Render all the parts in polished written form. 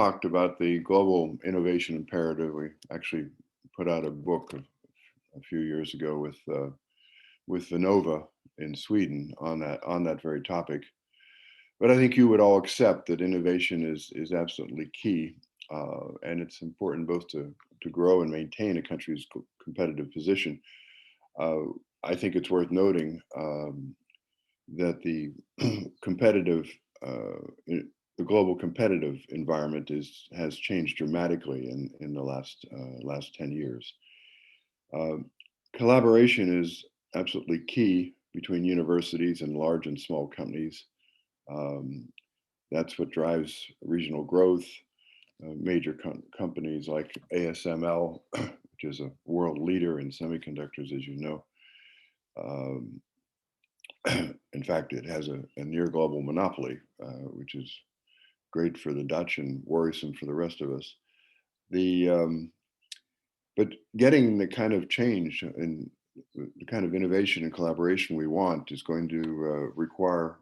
talked about the global innovation imperative. We actually put out a book a few years ago with Vinova in Sweden on that very topic. But I think you would all accept that innovation is absolutely key, and it's important both to grow and maintain a country's competitive position. Uh, I think it's worth noting that the competitive the global competitive environment has changed dramatically in the last 10 years. Um, Collaboration is absolutely key between universities and large and small companies. Um, that's what drives regional growth. Major companies like ASML, which is a world leader in semiconductors, as you know. Um, in fact, it has a near global monopoly, which is great for the Dutch and worrisome for the rest of us. The But getting the kind of change and the kind of innovation and collaboration we want is going to require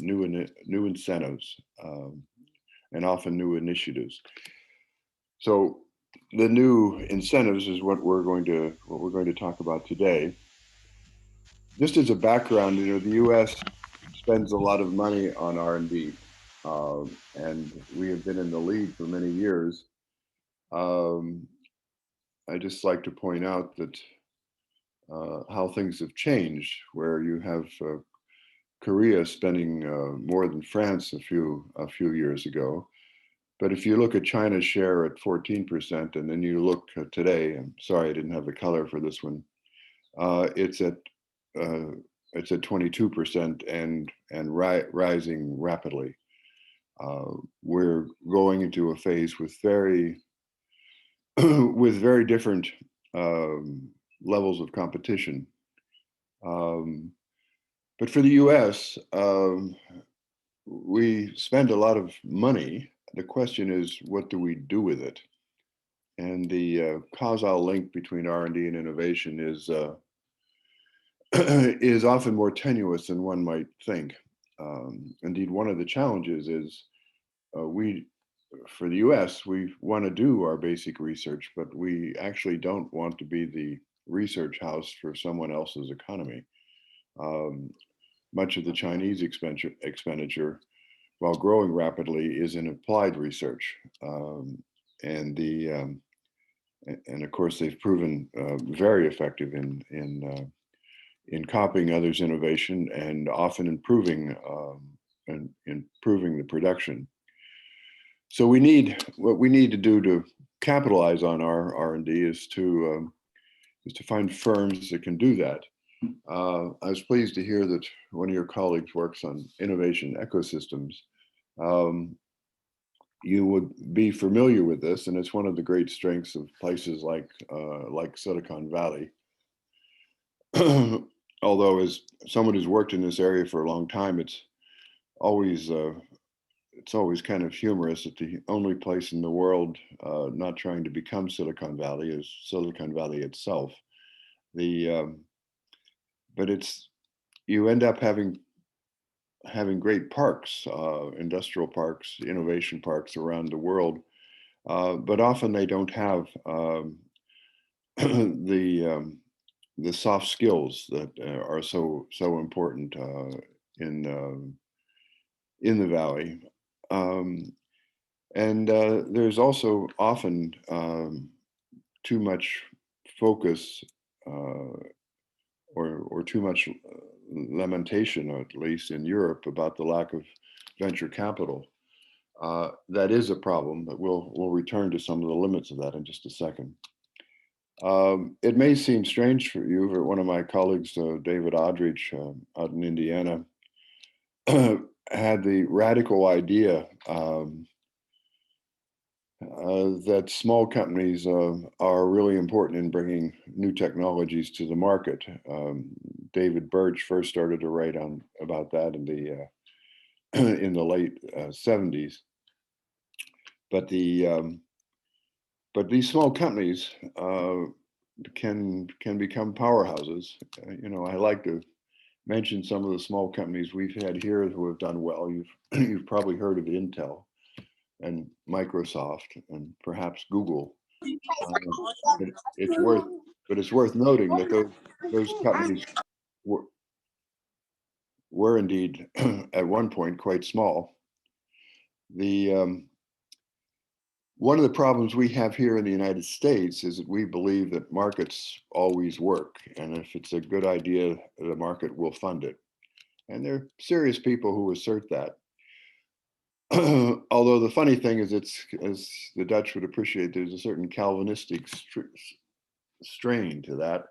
new incentives, and often new initiatives. So the new incentives is what we're going to talk about today. Just as a background, the U.S. spends a lot of money on R&D, and we have been in the lead for many years. Um, I just like to point out that how things have changed, where you have Korea spending more than France a few years ago. But if you look at China's share at 14%, and then you look at today, I'm sorry I didn't have the color for this one. Uh, it's at uh, it's at 22% and rising rapidly. We're going into a phase with very with very different um, levels of competition. Um, but for the U.S., we spend a lot of money. The question is, what do we do with it? And the causal link between R&D and innovation is is often more tenuous than one might think. Indeed, one of the challenges is we, for the US, we want to do our basic research, but we actually don't want to be the research house for someone else's economy. Um, Much of the Chinese expenditure, while growing rapidly, is in applied research. And the and of course, they've proven very effective in copying others' innovation and often improving the production. So what we need to do to capitalize on our R&D is to find firms that can do that. I was pleased to hear that one of your colleagues works on innovation ecosystems. Um, you would be familiar with this, and it's one of the great strengths of places like Silicon Valley. Although, as someone who's worked in this area for a long time, always it's always kind of humorous that the only place in the world not trying to become Silicon Valley is Silicon Valley itself. The But it's you end up having great parks, industrial parks, innovation parks around the world, but often they don't have the the soft skills that are so important in the valley. Um, and there's also often too much focus uh, or too much lamentation, or at least in Europe, about the lack of venture capital. That is a problem, but we'll return to some of the limits of that in just a second. It may seem strange for you, but one of my colleagues, David Aldrich, out in Indiana, had the radical idea that small companies are really important in bringing new technologies to the market. David Birch first started to write on about that in the in the late 70s. But but these small companies can become powerhouses. I like to mention some of the small companies we've had here who have done well. You've you've probably heard of Intel. and Microsoft and perhaps Google. But it's worth, but it's worth noting that those companies were, were indeed at one point quite small. The one of the problems we have here in the United States is that we believe that markets always work, and if it's a good idea, the market will fund it. And there are serious people who assert that. Although the funny thing is, it's, as the Dutch would appreciate, there's a certain Calvinistic strain to that,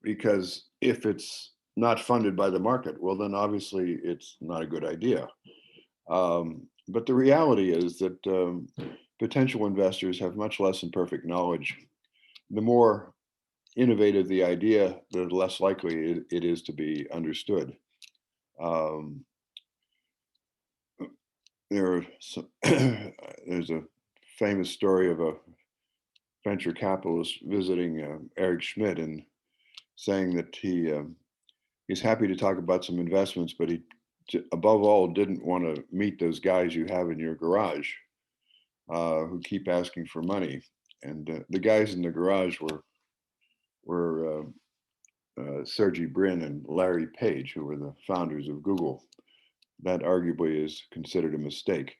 because if it's not funded by the market, well, then obviously it's not a good idea. But the reality is that potential investors have much less than perfect knowledge. The more innovative the idea, the less likely it is to be understood. There's a famous story of a venture capitalist visiting Eric Schmidt and saying that he's happy to talk about some investments, but he, above all, didn't want to meet those guys you have in your garage who keep asking for money. And the guys in the garage were Sergey Brin and Larry Page, who were the founders of Google. That arguably is considered a mistake.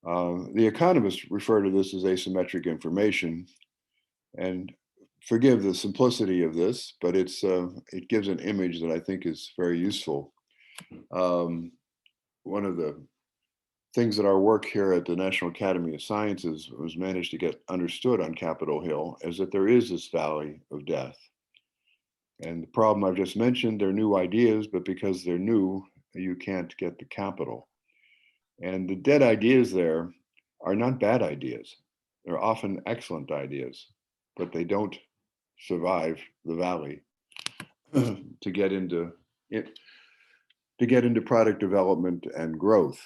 The economists refer to this as asymmetric information, and forgive the simplicity of this, but it gives an image that I think is very useful. One of the things that our work here at the National Academy of Sciences was managed to get understood on Capitol Hill is that there is this valley of death. And the problem I've just mentioned, they're new ideas, but because they're new, you can't get the capital. And the dead ideas there are not bad ideas. They're often excellent ideas, but they don't survive the valley to get into it, to get into product development and growth.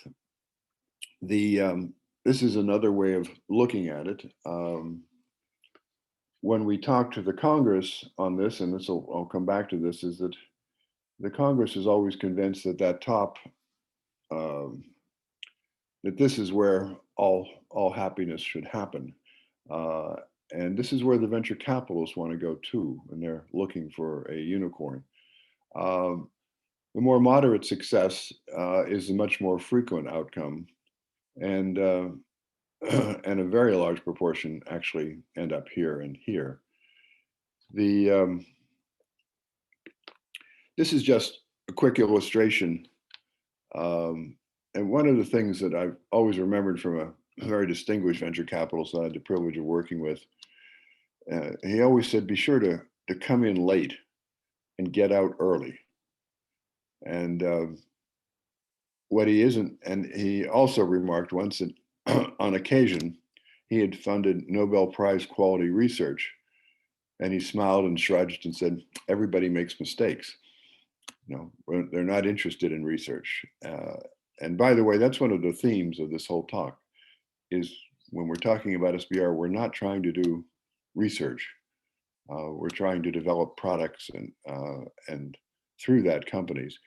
This is another way of looking at it. When we talk to the Congress on this, and I'll come back to this, is that the Congress is always convinced that that top, that this is where all happiness should happen. And this is where the venture capitalists want to go too, and they're looking for a unicorn. The more moderate success is a much more frequent outcome, and and a very large proportion actually end up here and here. This is just a quick illustration, and one of the things that I've always remembered from a very distinguished venture capitalist that I had the privilege of working with, he always said, "Be sure to come in late and get out early." And what he isn't, and he also remarked once that on occasion he had funded Nobel Prize quality research, and he smiled and shrugged and said, "Everybody makes mistakes. You know, they're not interested in research." And by the way, that's one of the themes of this whole talk, is when we're talking about SBIR, we're not trying to do research. We're trying to develop products and through that companies.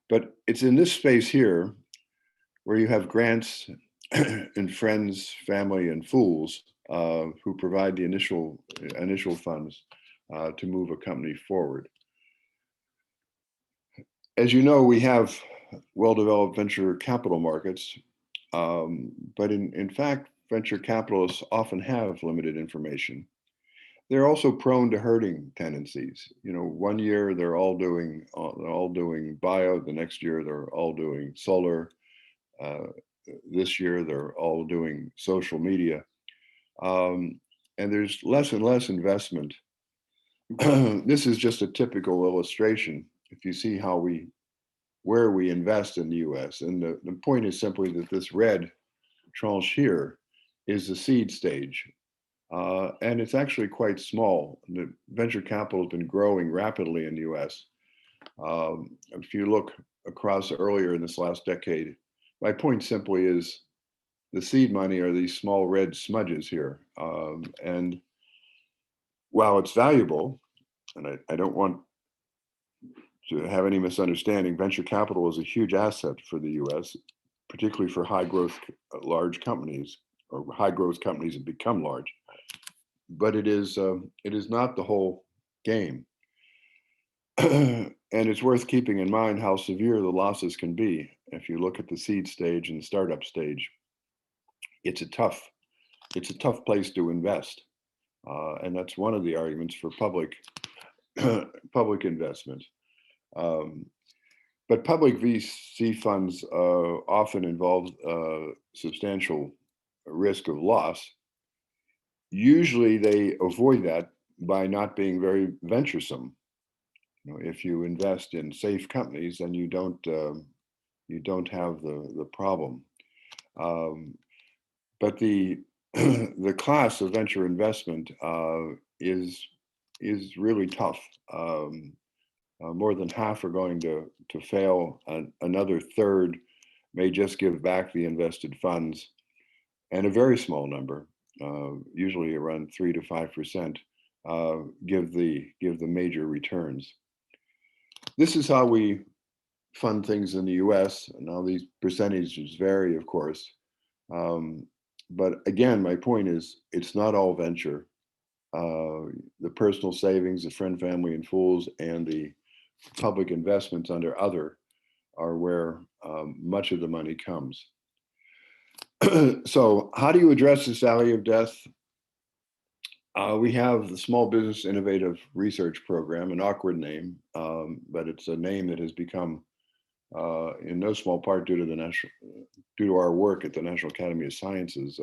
But it's in this space here where you have grants and friends, family, and fools who provide the initial funds to move a company forward. As you know, we have well-developed venture capital markets, but in fact, venture capitalists often have limited information. They're also prone to herding tendencies. You know, one year they're all doing bio, the next year they're all doing solar, this year they're all doing social media, and there's less and less investment. This is just a typical illustration. If you see where we invest in the US, and the point is simply that this red tranche here is the seed stage. And it's actually quite small. The venture capital has been growing rapidly in the US. If you look across earlier in this last decade, my point simply is the seed money are these small red smudges here. And while it's valuable, and I don't want to have any misunderstanding, venture capital is a huge asset for the US. particularly for high growth large companies, or high growth companies that become large. But it is not the whole game. And it's worth keeping in mind how severe the losses can be. If you look at the seed stage and the startup stage, it's a tough place to invest, and that's one of the arguments for public public investment. But public VC funds often involve substantial risk of loss. Usually, they avoid that by not being very venturesome. If you invest in safe companies, then you don't have the problem. But the the class of venture investment is really tough. More than half are going to fail. Another third may just give back the invested funds, and a very small number, usually around 3 to 5%, give the major returns. This is how we fund things in the U.S. Now these percentages vary, of course, but again, my point is it's not all venture. The personal savings, the friend, family, and fools, and the public investments under other are where much of the money comes. So how do you address this valley of death? We have the Small Business Innovative Research Program, an awkward name, but it's a name that has become, in no small part due to our work at the National Academy of Sciences,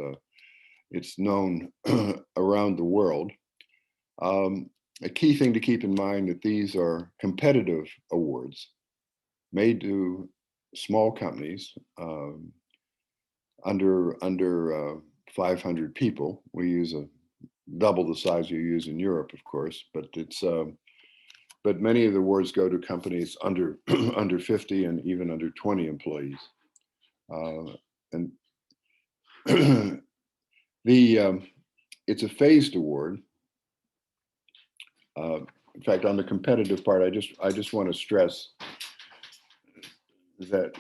it's known around the world. A key thing to keep in mind that these are competitive awards made to small companies under 500 people. We use double the size you use in Europe, of course, but it's but many of the awards go to companies under under 50 and even under 20 employees. And it's a phased award. In fact, on the competitive part, I just want to stress that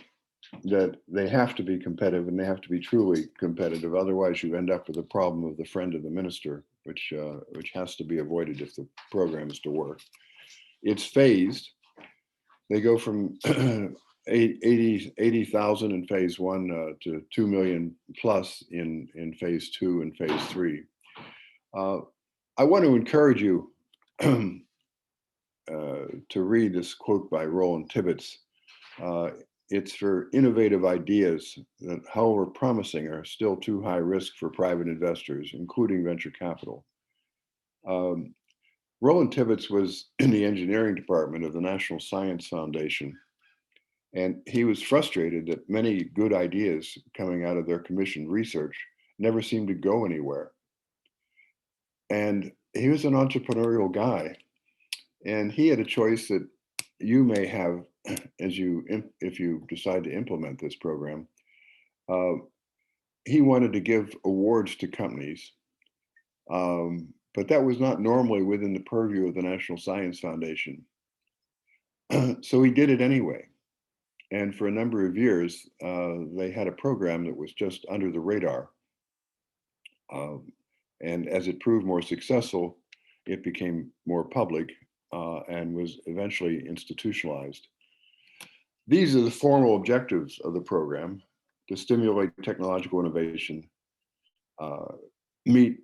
they have to be competitive, and they have to be truly competitive. Otherwise, you end up with the problem of the friend of the minister, which has to be avoided if the program is to work. It's phased. They go from 80,000 in phase one to 2 million plus in phase two and phase three. I want to encourage you to read this quote by Roland Tibbets. It's for innovative ideas that, however promising, are still too high risk for private investors, including venture capital. Roland Tibbets was in the engineering department of the National Science Foundation, and he was frustrated that many good ideas coming out of their commissioned research never seemed to go anywhere. And he was an entrepreneurial guy, and he had a choice that you may have if you decide to implement this program. He wanted to give awards to companies, but that was not normally within the purview of the National Science Foundation. So he did it anyway. And for a number of years, they had a program that was just under the radar. And as it proved more successful, it became more public and was eventually institutionalized. These are the formal objectives of the program: to stimulate technological innovation, meet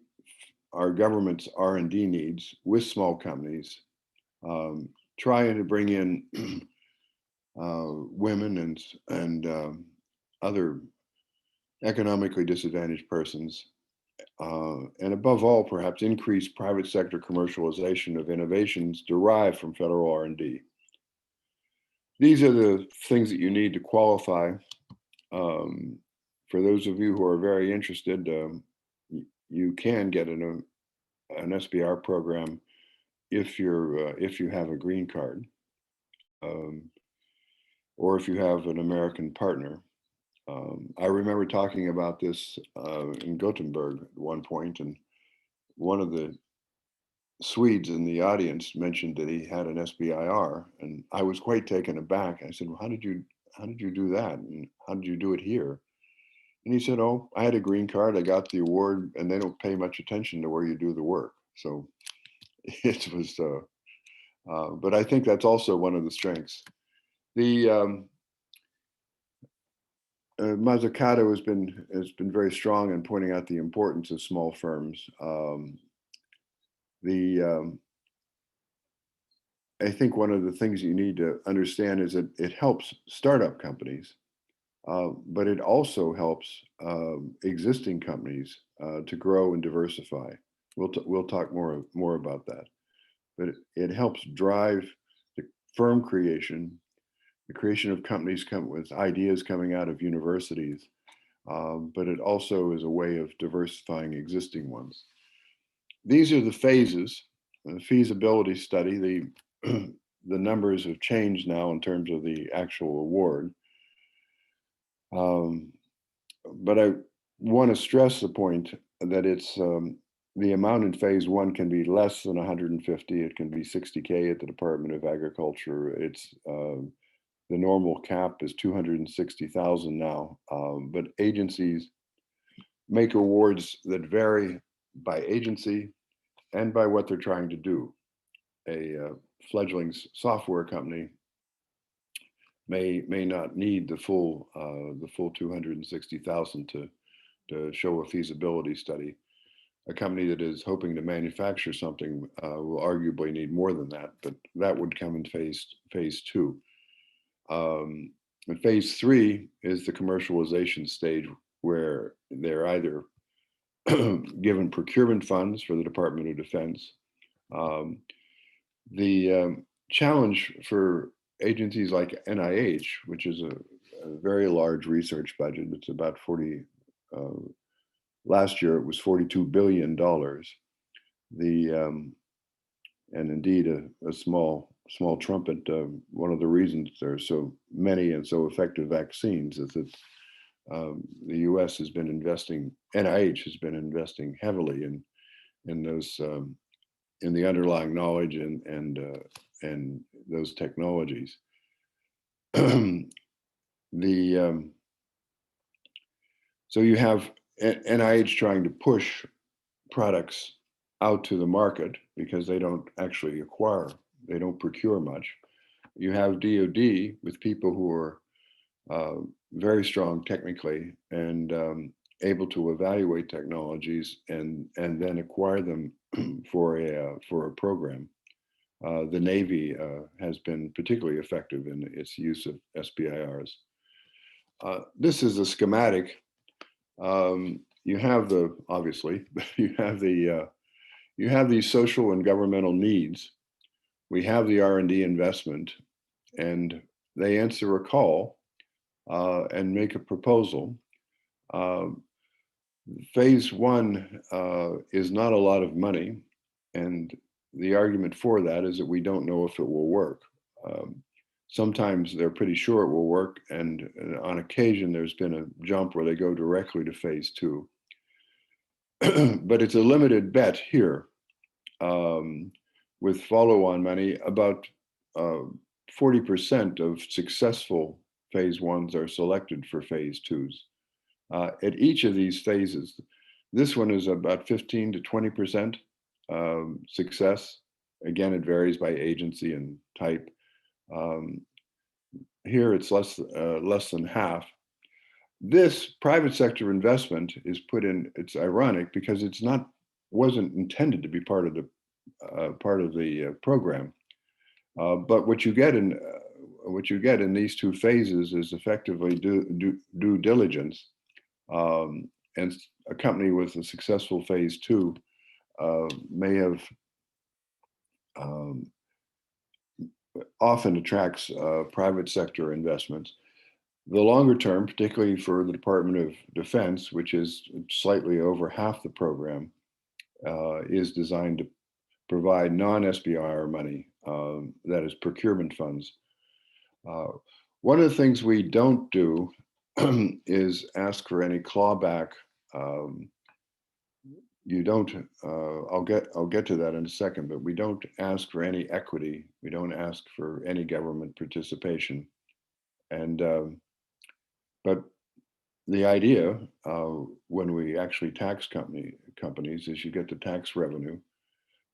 our government's R&D needs with small companies, trying to bring in women and other economically disadvantaged persons, and above all, perhaps increase private sector commercialization of innovations derived from federal R&D. These are the things that you need to qualify. For those of you who are very interested, you can get an SBIR program if you have a green card, or if you have an American partner. I remember talking about this in Gothenburg at one point, and one of the Swedes in the audience mentioned that he had an SBIR, and I was quite taken aback. I said, "Well, how did you did you do that? And how did you do it here? And he said, oh, I had a green card, I got the award, and they don't pay much attention to where you do the work. So it was, but I think that's also one of the strengths. The Mazzucato has been very strong in pointing out the importance of small firms. The I think one of the things you need to understand is that it helps startup companies, but it also helps existing companies to grow and diversify. We'll talk more about that, but it helps drive the firm creation, the creation of companies come with ideas coming out of universities, but it also is a way of diversifying existing ones. These are the phases. The feasibility study, the the numbers have changed now in terms of the actual award. Um, but I want to stress the point that it's the amount in phase one can be less than 150. It can be 60K at the Department of Agriculture. It's the normal cap is 260,000 now, but agencies make awards that vary by agency and by what they're trying to do. A fledgling software company may not need the full 260,000 to show a feasibility study. A company that is hoping to manufacture something will arguably need more than that, but that would come in phase two. And phase three is the commercialization stage, where they're either given procurement funds for the Department of Defense. The challenge for agencies like NIH, which is a very large research budget, it's about 40, last year it was $42 billion. And indeed a small trumpet. One of the reasons there are so many and so effective vaccines is that the U.S. has been investing, NIH has been investing heavily in those in the underlying knowledge and those technologies. So you have NIH trying to push products out to the market because they don't actually they don't procure much. You have DoD with people who are very strong technically and able to evaluate technologies and then acquire them for a program. The Navy has been particularly effective in its use of SBIRs. This is a schematic. You have obviously, you have these social and governmental needs. We have the R&D investment, and they answer a call and make a proposal. Phase one is not a lot of money, and the argument for that is that we don't know if it will work. Sometimes they're pretty sure it will work, and on occasion there's been a jump where they go directly to phase two. But it's a limited bet here. With follow-on money, about 40% of successful phase ones are selected for phase twos. At each of these phases, this one is about 15 to 20% success. Again, it varies by agency and type. Here it's less than half. This private sector investment is put in. It's ironic because wasn't intended to be part of the program. But what you get in these two phases is effectively due diligence. And a company with a successful phase two may have often attracts private sector investments. The longer term, particularly for the Department of Defense, which is slightly over half the program, is designed to provide non-SBIR money, that is procurement funds. One of the things we don't do is ask for any clawback. You don't, I'll get to that in a second, but we don't ask for any equity. We don't ask for any government participation. And but the idea when we actually tax companies is you get the tax revenue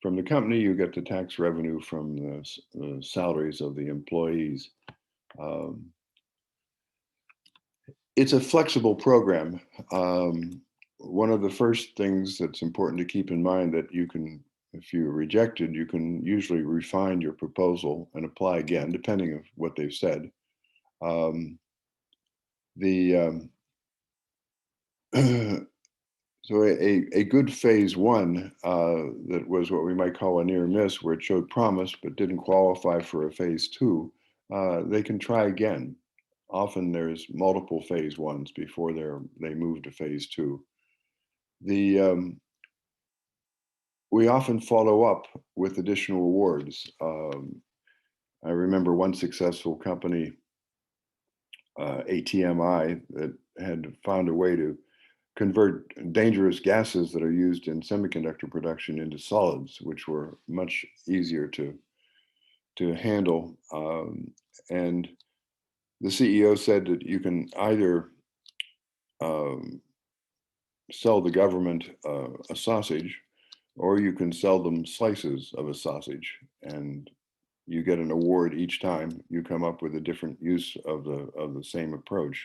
from the company, you get the tax revenue from the salaries of the employees. Um, it's a flexible program. One of the first things that's important to keep in mind that you can, if you're rejected, you can usually refine your proposal and apply again, depending on what they've said. Um, the So a good phase one that was what we might call a near miss, where it showed promise but didn't qualify for a phase two, they can try again. Often there's multiple phase ones before they move to phase two. The We often follow up with additional awards. I remember one successful company, ATMI, that had found a way to convert dangerous gases that are used in semiconductor production into solids, which were much easier to handle. And the CEO said that you can either um, sell the government a sausage, or you can sell them slices of a sausage, and you get an award each time you come up with a different use of the same approach,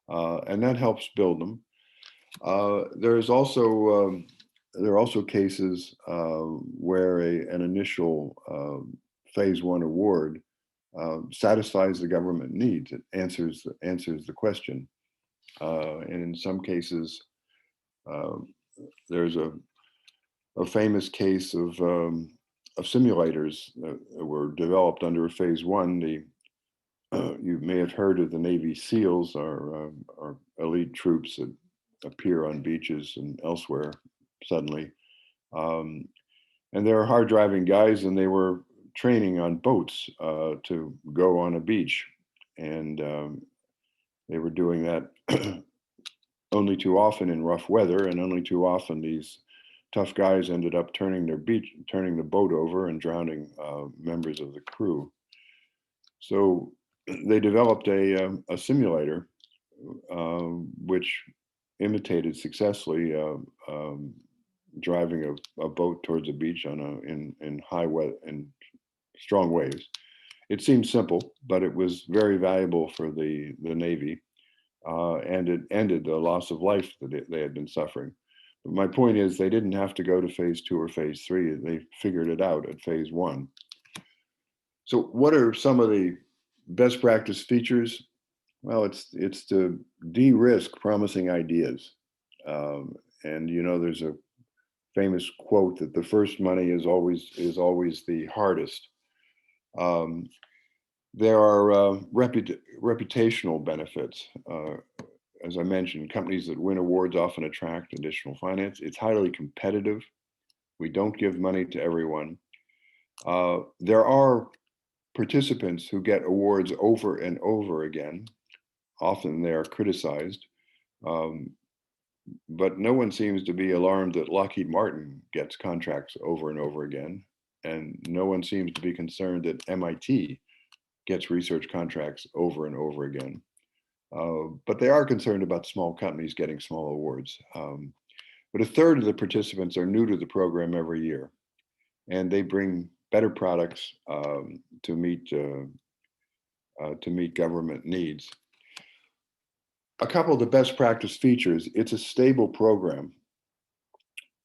and that helps build them. There's also there are also cases where an initial phase one award satisfies the government needs. It answers the question, and in some cases, um, there's a famous case of simulators that were developed under phase one. You may have heard of the Navy SEALs, our elite troops that appear on beaches and elsewhere suddenly. Um, and they're hard driving guys, and they were training on boats to go on a beach. And they were doing that only too often in rough weather, and only too often these tough guys ended up turning the boat over and drowning members of the crew. So they developed a simulator which imitated successfully driving a boat towards a beach in high weather and strong waves. It seemed simple, but it was very valuable for the Navy, and it ended the loss of life that they had been suffering. But my point is, they didn't have to go to phase two or phase three. They figured it out at phase one. So, what are some of the best practice features? Well, it's to de-risk promising ideas, um, and there's a famous quote that the first money is always the hardest. Um, there are reputational benefits. As I mentioned, companies that win awards often attract additional finance. It's highly competitive. We don't give money to everyone. There are participants who get awards over and over again. Often they are criticized. Um, but no one seems to be alarmed that Lockheed Martin gets contracts over and over again. And no one seems to be concerned that MIT gets research contracts over and over again. But they are concerned about small companies getting small awards. But a third of the participants are new to the program every year, and they bring better products to meet government needs. A couple of the best practice features: it's a stable program.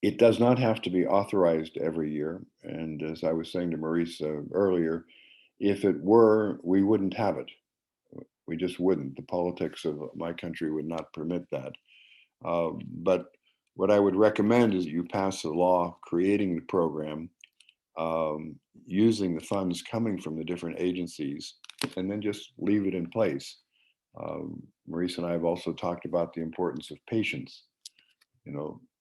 It does not have to be authorized every year. And as I was saying to Maurice earlier, if it were, we wouldn't have it. We just wouldn't. The politics of my country would not permit that. But what I would recommend is that you pass a law creating the program, using the funds coming from the different agencies, and then just leave it in place. Maurice and I have also talked about the importance of patience.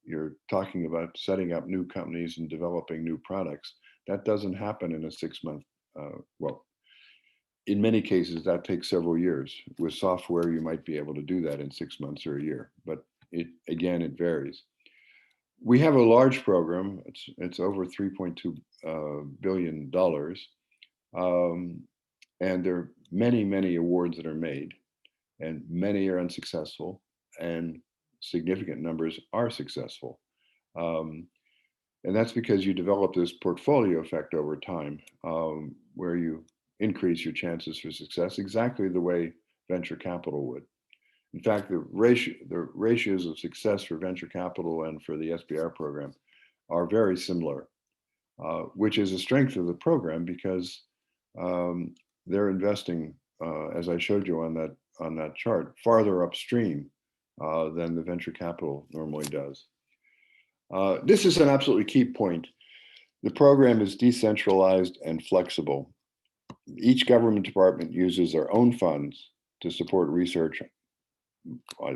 You're talking about setting up new companies and developing new products. That doesn't happen in a 6 month. Well, in many cases, that takes several years. With software, you might be able to do that in 6 months or a year, but it varies. We have a large program. It's over $3.2 billion. And there are many, many awards that are made, and many are unsuccessful, and significant numbers are successful. Um, and that's because you develop this portfolio effect over time, where you increase your chances for success exactly the way venture capital would. In fact, the ratios of success for venture capital and for the SBIR program are very similar, which is a strength of the program because um, they're investing, as I showed you on that chart, farther upstream than the venture capital normally does. This is an absolutely key point. The program is decentralized and flexible. Each government department uses their own funds to support research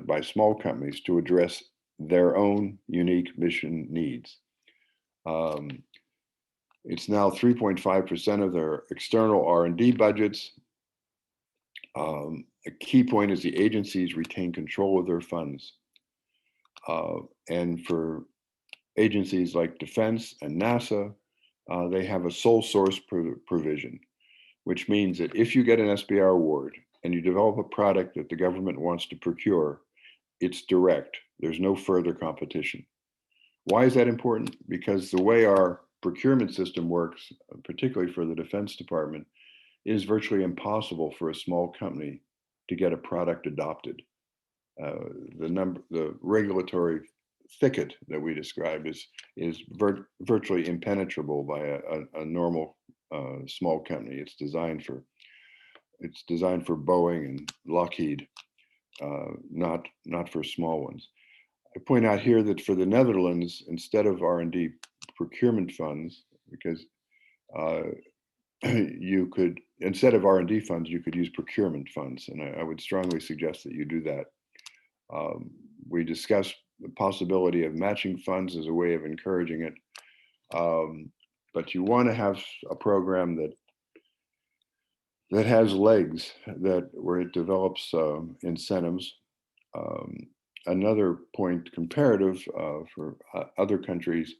by small companies to address their own unique mission needs. Um, it's now 3.5% of their external R&D budgets. A key point is the agencies retain control of their funds. And for agencies like Defense and NASA, they have a sole source provision, which means that if you get an SBIR award and you develop a product that the government wants to procure, it's direct. There's no further competition. Why is that important? Because the way our procurement system works, particularly for the Defense Department, it is virtually impossible for a small company to get a product adopted. The regulatory thicket that we describe is virtually impenetrable by a normal small company. It's designed for Boeing and Lockheed, not for small ones. I point out here that for the Netherlands, instead of R&D procurement funds, because you could, instead of R&D funds, you could use procurement funds. And I would strongly suggest that you do that. We discussed the possibility of matching funds as a way of encouraging it. But you want to have a program that has legs, where it develops incentives. Another point comparative for other countries,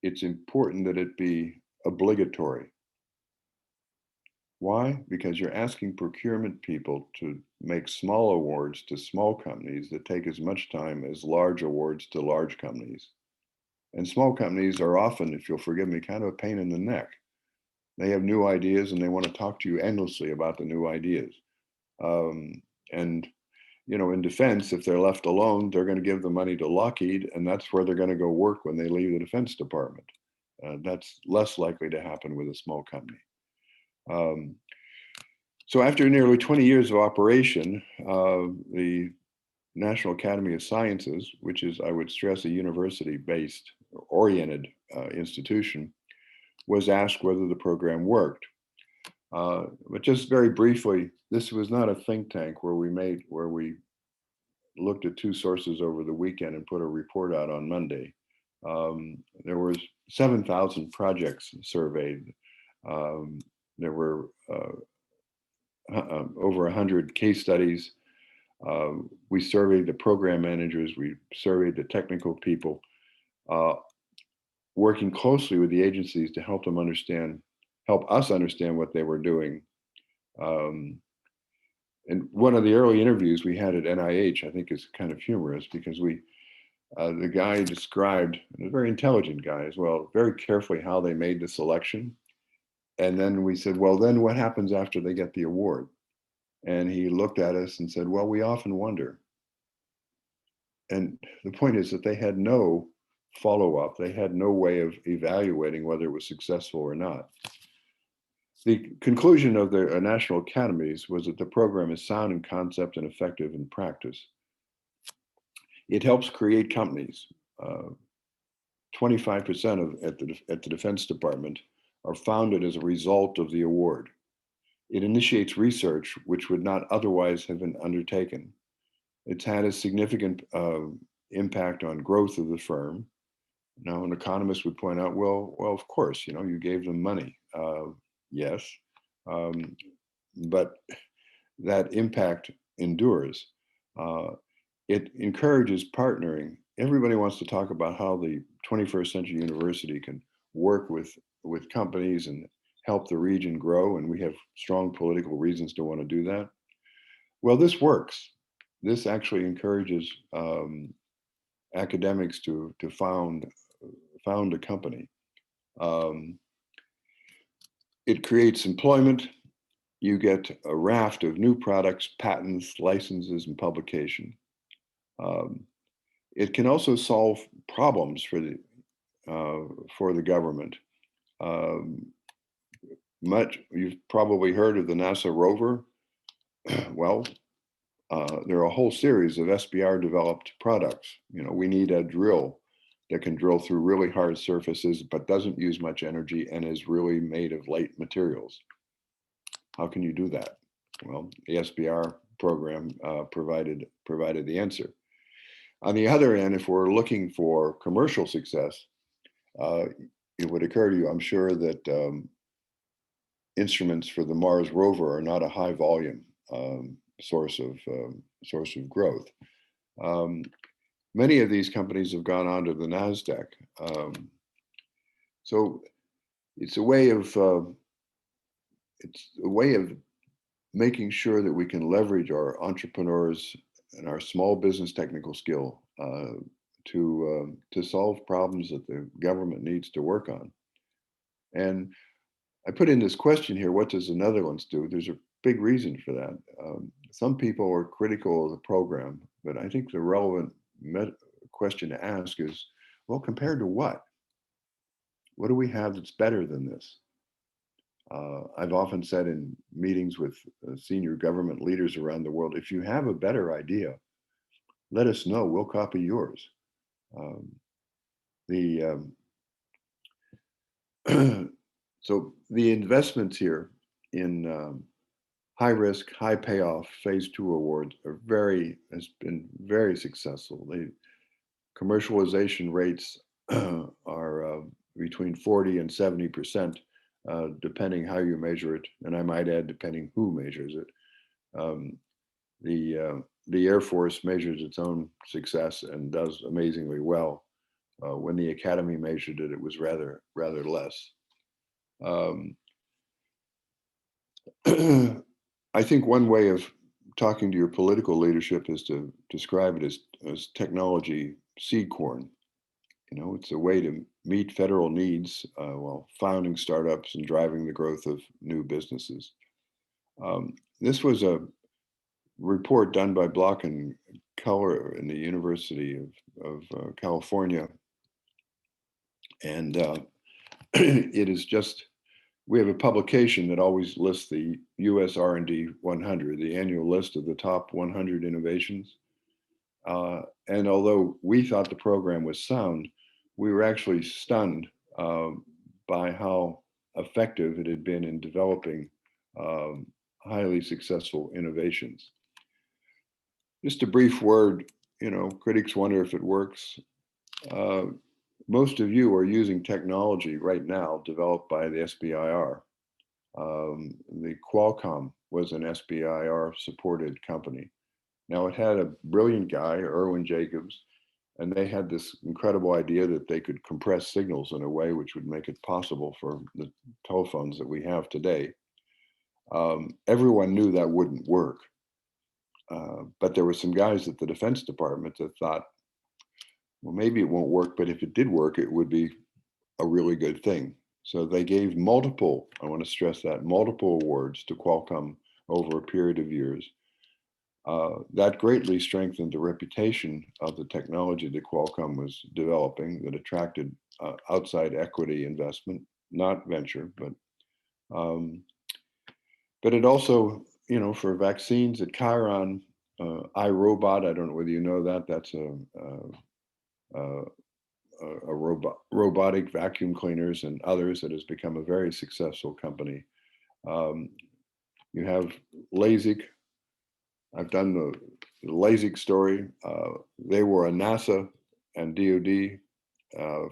it's important that it be obligatory. Why? Because you're asking procurement people to make small awards to small companies that take as much time as large awards to large companies. And small companies are often, if you'll forgive me, kind of a pain in the neck. They have new ideas and they want to talk to you endlessly about the new ideas. And in defense, if they're left alone, they're going to give the money to Lockheed, and that's where they're going to go work when they leave the Defense Department. That's less likely to happen with a small company. So after nearly 20 years of operation, the National Academy of Sciences, which is, I would stress, a university-based, oriented institution, was asked whether the program worked. But just very briefly, this was not a think tank where we looked at two sources over the weekend and put a report out on Monday. There was 7,000 projects surveyed. There were over 100 case studies. We surveyed the program managers, we surveyed the technical people, working closely with the agencies to help us understand what they were doing. And one of the early interviews we had at NIH, I think, is kind of humorous because the guy described, a very intelligent guy as well, very carefully how they made the selection. And then we said, well, then what happens after they get the award? And he looked at us and said, well, we often wonder. And the point is that they had no follow-up. They had no way of evaluating whether it was successful or not. The conclusion of the national academies was that the program is sound in concept and effective in practice. It helps create companies. 25% at the Defense Department are founded as a result of the award. It initiates research which would not otherwise have been undertaken. It's had a significant impact on growth of the firm. Now, an economist would point out, well, of course, you gave them money. Yes, but that impact endures. It encourages partnering. Everybody wants to talk about how the 21st century university can work with companies and help the region grow, and we have strong political reasons to want to do that. Well, this works. This actually encourages academics to found a company. Um, it creates employment. You get a raft of new products, patents, licenses, and publication. Um, it can also solve problems for the government. Um, you've probably heard of the NASA rover. Well, there are a whole series of SBIR developed products. You know, we need a drill that can drill through really hard surfaces, but doesn't use much energy and is really made of light materials. How can you do that? Well, the SBIR program provided the answer. On the other end, if we're looking for commercial success, uh, it would occur to you, I'm sure, that instruments for the Mars rover are not a high volume source of growth. Um, Many of these companies have gone onto the NASDAQ. So it's a way of making sure that we can leverage our entrepreneurs and our small business technical skill to solve problems that the government needs to work on. And I put in this question here: what does the Netherlands do? There's a big reason for that. Some people are critical of the program, but I think the relevant question to ask is, well, compared to what? What do we have that's better than this? I've often said in meetings with senior government leaders around the world, if you have a better idea, let us know. We'll copy yours. Um, the So the investments here in high risk, high payoff phase 2 awards has been very successful. The commercialization rates are between 40 and 70%, depending how you measure it. And I might add, depending who measures it. Um, the Air Force measures its own success and does amazingly well. When the Academy measured it, it was rather less. I think one way of talking to your political leadership is to describe it as technology seed corn. You know, it's a way to meet federal needs while founding startups and driving the growth of new businesses. This was a report done by Block and Color in the University of California. And it is just, we have a publication that always lists the US R&D 100, the annual list of the top 100 innovations. And although we thought the program was sound, we were actually stunned by how effective it had been in developing highly successful innovations. Just a brief word, you know, critics wonder if it works. Most of you are using technology right now developed by the SBIR. The Qualcomm was an SBIR supported company. Now, it had a brilliant guy, Irwin Jacobs, and they had this incredible idea that they could compress signals in a way which would make it possible for the telephones that we have today. Everyone knew that wouldn't work. But there were some guys at the Defense Department that thought, well, maybe it won't work, but if it did work, it would be a really good thing. So they gave multiple, I want to stress that, multiple awards to Qualcomm over a period of years. That greatly strengthened the reputation of the technology that Qualcomm was developing that attracted outside equity investment, not venture, but it also, you know, for vaccines at Chiron, iRobot, I don't know whether you know that, that's robotic vacuum cleaners and others that has become a very successful company. You have LASIK. I've done the LASIK story. They were a NASA and DoD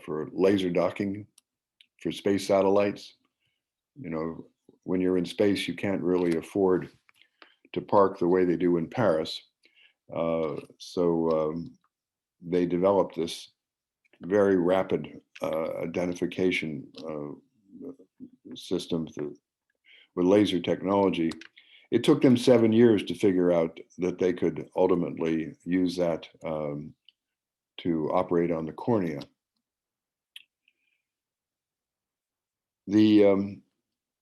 for laser docking for space satellites. You know, when you're in space, you can't really afford to park the way they do in Paris. So they developed this very rapid identification systems with laser technology. It took them 7 years to figure out that they could ultimately use that to operate on the cornea.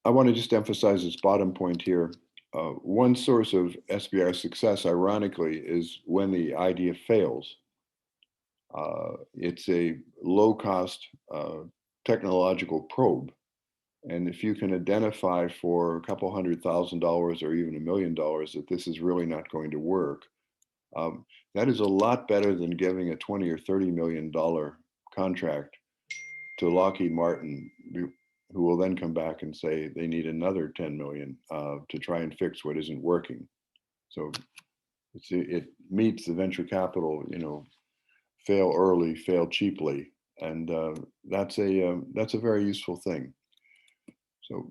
I want to just emphasize this bottom point here. One source of SBIR success, ironically, is when the idea fails. It's a low-cost technological probe. And if you can identify for a couple $100,000 or even $1 million that this is really not going to work, that is a lot better than giving a $20 or $30 million contract to Lockheed Martin, who will then come back and say they need another 10 million to try and fix what isn't working. So it meets the venture capital, fail early, fail cheaply, and that's a very useful thing. So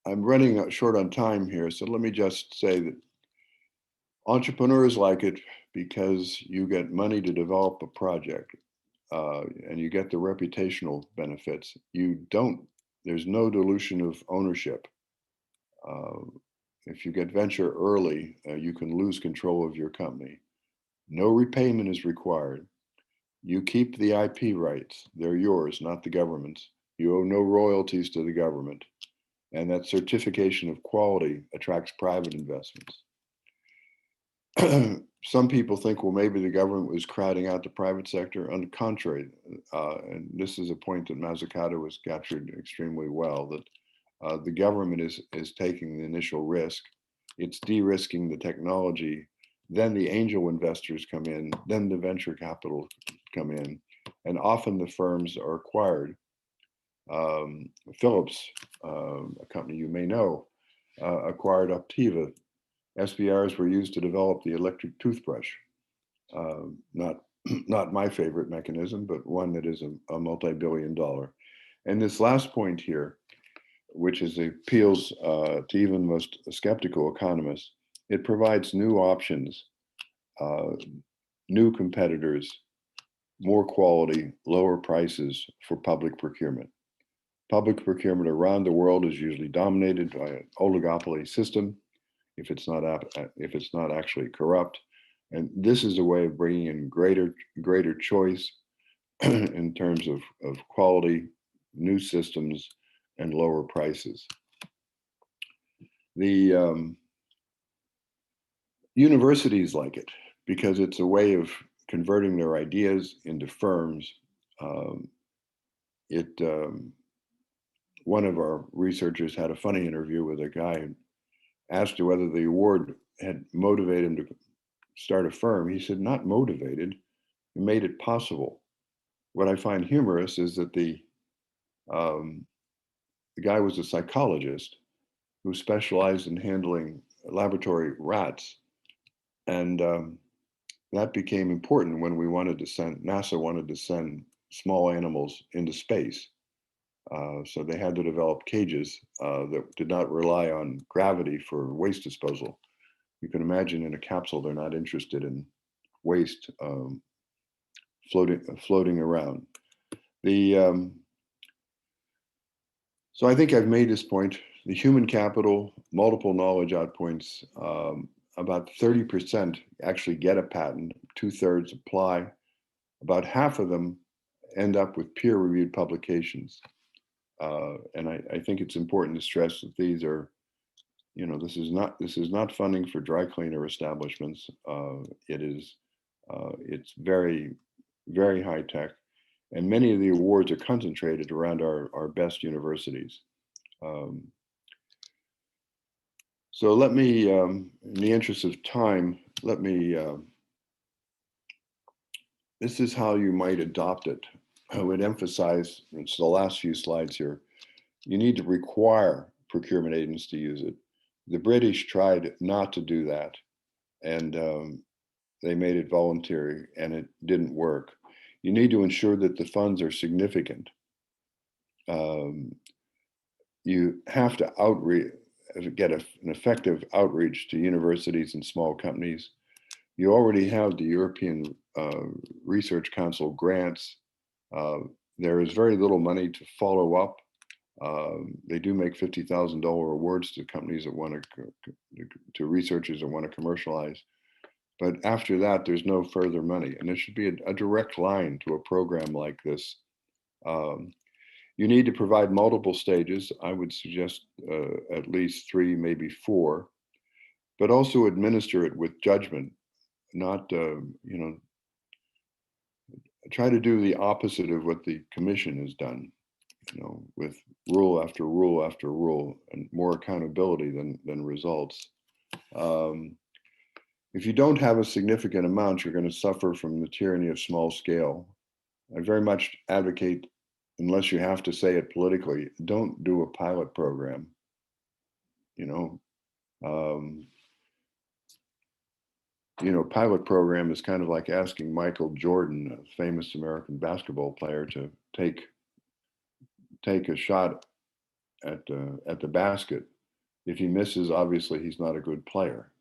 I'm running short on time here, so let me just say that entrepreneurs like it because you get money to develop a project, and you get the reputational benefits. There's no dilution of ownership. If you get venture early, you can lose control of your company. No repayment is required. You keep the IP rights. They're yours, not the government's. You owe no royalties to the government. And that certification of quality attracts private investments. Some people think, well, maybe the government was crowding out the private sector. On the contrary, and this is a point that Mazzucato was captured extremely well, that the government is taking the initial risk. It's de-risking the technology. Then the angel investors come in, then the venture capital come in, and often the firms are acquired. Philips, a company you may know, acquired Optiva. SBIRs were used to develop the electric toothbrush. Not my favorite mechanism, but one that is a multi-billion-dollar. And this last point here, which appeals to even the most skeptical economists, it provides new options, new competitors, more quality, lower prices for public procurement. Public procurement around the world is usually dominated by an oligopoly system, if it's not actually corrupt. And this is a way of bringing in greater choice in terms of quality, new systems, and lower prices. The universities like it because it's a way of converting their ideas into firms. One of our researchers had a funny interview with a guy who asked her whether the award had motivated him to start a firm. He said, not motivated, it made it possible. What I find humorous is that the guy was a psychologist who specialized in handling laboratory rats. And that became important when NASA wanted to send small animals into space. So they had to develop cages that did not rely on gravity for waste disposal. You can imagine in a capsule, they're not interested in waste floating around. So I think I've made this point. The human capital, multiple knowledge outpoints, about 30% actually get a patent, 2/3 apply. About half of them end up with peer-reviewed publications. And I think it's important to stress that these are, this is not funding for dry cleaner establishments. It's very, very high tech, and many of the awards are concentrated around our best universities. So let me, in the interest of time, this is how you might adopt it. I would emphasize, it's the last few slides here, you need to require procurement agents to use it. The British tried not to do that, and they made it voluntary, and it didn't work. You need to ensure that the funds are significant. You have to get an effective outreach to universities and small companies. You already have the European Research Council grants. There is very little money to follow up They do make $50,000 awards to companies that want to researchers that want to commercialize. But after that, there's no further money, and there should be a direct line to a program like this. Um, you need to provide multiple stages. I would suggest at least 3, maybe 4, but also administer it with judgment, not try to do the opposite of what the commission has done, with rule after rule after rule, and more accountability than results. If you don't have a significant amount, you're going to suffer from the tyranny of small scale. I very much advocate, unless you have to say it politically, don't do a pilot program. Um, pilot program is kind of like asking Michael Jordan, a famous American basketball player, to take a shot at the basket. If he misses, obviously he's not a good player.